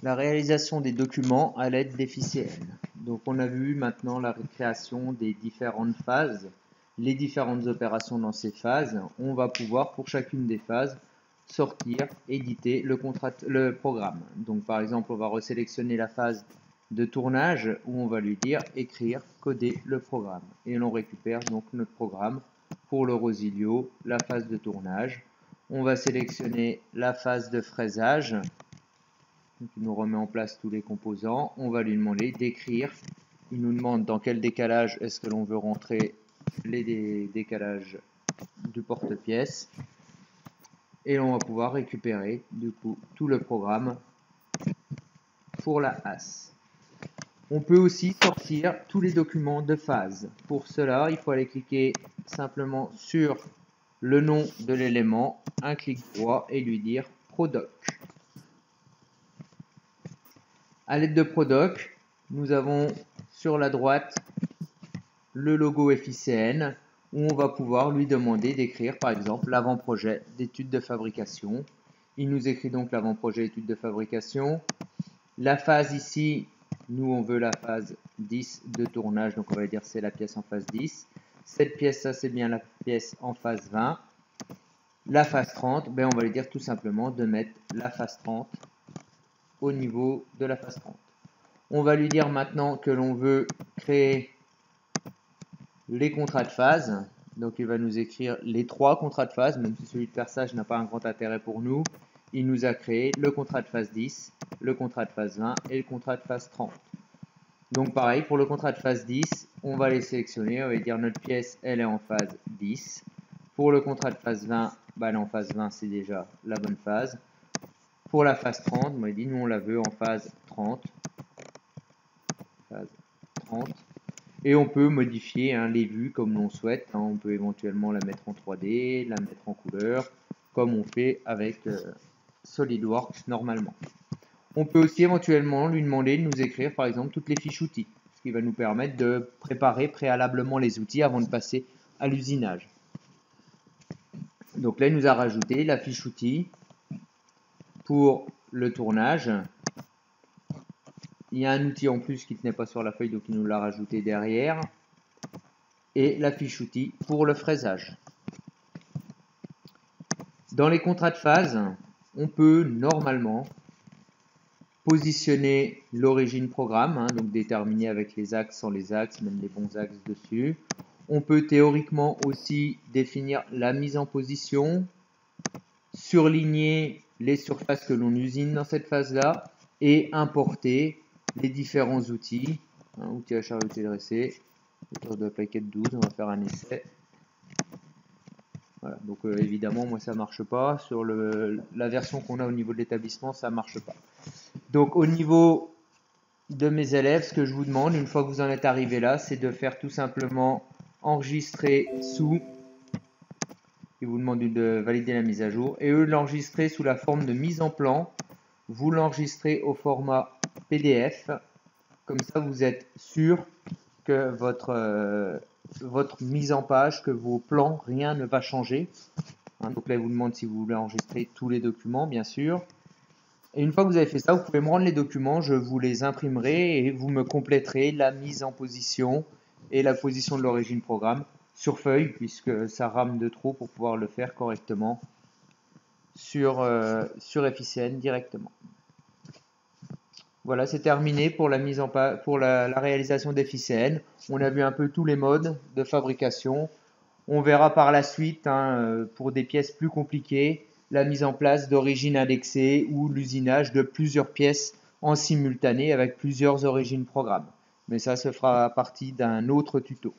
La réalisation des documents à l'aide des fichiers N. Donc on a vu maintenant la création des différentes phases, les différentes opérations dans ces phases. On va pouvoir pour chacune des phases sortir, éditer le programme. Donc par exemple on va resélectionner la phase de tournage où on va lui dire écrire, coder le programme. Et l'on récupère donc notre programme pour le Rosilio, la phase de tournage. On va sélectionner la phase de fraisage. Donc, il nous remet en place tous les composants. On va lui demander d'écrire. Il nous demande dans quel décalage est-ce que l'on veut rentrer les décalages du porte-pièce. Et on va pouvoir récupérer du coup tout le programme pour la as. On peut aussi sortir tous les documents de phase. Pour cela, il faut aller cliquer simplement sur le nom de l'élément, un clic droit et lui dire Prodoc. À l'aide de Prodoc, nous avons sur la droite le logo FICN où on va pouvoir lui demander d'écrire par exemple l'avant-projet d'études de fabrication. Il nous écrit donc l'avant-projet d'études de fabrication. La phase ici, nous on veut la phase 10 de tournage, donc on va dire c'est la pièce en phase 10. Cette pièce, ça c'est bien la pièce en phase 20. La phase 30, ben on va lui dire tout simplement de mettre la phase 30 au niveau de la phase 30. On va lui dire maintenant que l'on veut créer les contrats de phase. Donc il va nous écrire les 3 contrats de phase, même si celui de perçage n'a pas un grand intérêt pour nous. Il nous a créé le contrat de phase 10, le contrat de phase 20 et le contrat de phase 30. Donc pareil, pour le contrat de phase 10, on va les sélectionner, on va dire notre pièce, elle est en phase 10. Pour le contrat de phase 20, elle est en phase 20, c'est déjà la bonne phase. Pour la phase 30, on m'a dit, nous on la veut en phase 30. Phase 30. Et on peut modifier les vues comme l'on souhaite. On peut éventuellement la mettre en 3D, la mettre en couleur, comme on fait avec SolidWorks normalement. On peut aussi éventuellement lui demander de nous écrire par exemple toutes les fiches outils, ce qui va nous permettre de préparer préalablement les outils avant de passer à l'usinage. Donc là, il nous a rajouté la fiche outils pour le tournage. Il y a un outil en plus qui ne tenait pas sur la feuille, donc il nous l'a rajouté derrière. Et la fiche outil pour le fraisage. Dans les contrats de phase, on peut normalement positionner l'origine programme, donc déterminer avec les axes, sans les axes, même les bons axes dessus. On peut théoriquement aussi définir la mise en position, surligner les surfaces que l'on usine dans cette phase-là et importer les différents outils. Outils à charge dressée, autour de la plaquette 12, on va faire un essai. Voilà, donc évidemment, moi ça marche pas. Sur la version qu'on a au niveau de l'établissement, ça marche pas. Donc au niveau de mes élèves, ce que je vous demande, une fois que vous en êtes arrivé là, c'est de faire tout simplement enregistrer sous. Il vous demande de valider la mise à jour. Et eux, l'enregistrer sous la forme de mise en plan. Vous l'enregistrez au format PDF. Comme ça, vous êtes sûr que votre mise en page, que vos plans, rien ne va changer. Donc là, il vous demande si vous voulez enregistrer tous les documents, bien sûr. Et une fois que vous avez fait ça, vous pouvez me rendre les documents, je vous les imprimerai et vous me compléterez la mise en position et la position de l'origine programme sur feuille, puisque ça rame de trop pour pouvoir le faire correctement sur FICN directement. Voilà, c'est terminé pour la mise en pour la réalisation des FICN. On a vu un peu tous les modes de fabrication. On verra par la suite, pour des pièces plus compliquées, la mise en place d'origines indexées ou l'usinage de plusieurs pièces en simultané avec plusieurs origines programmes. Mais ça se fera partie d'un autre tuto.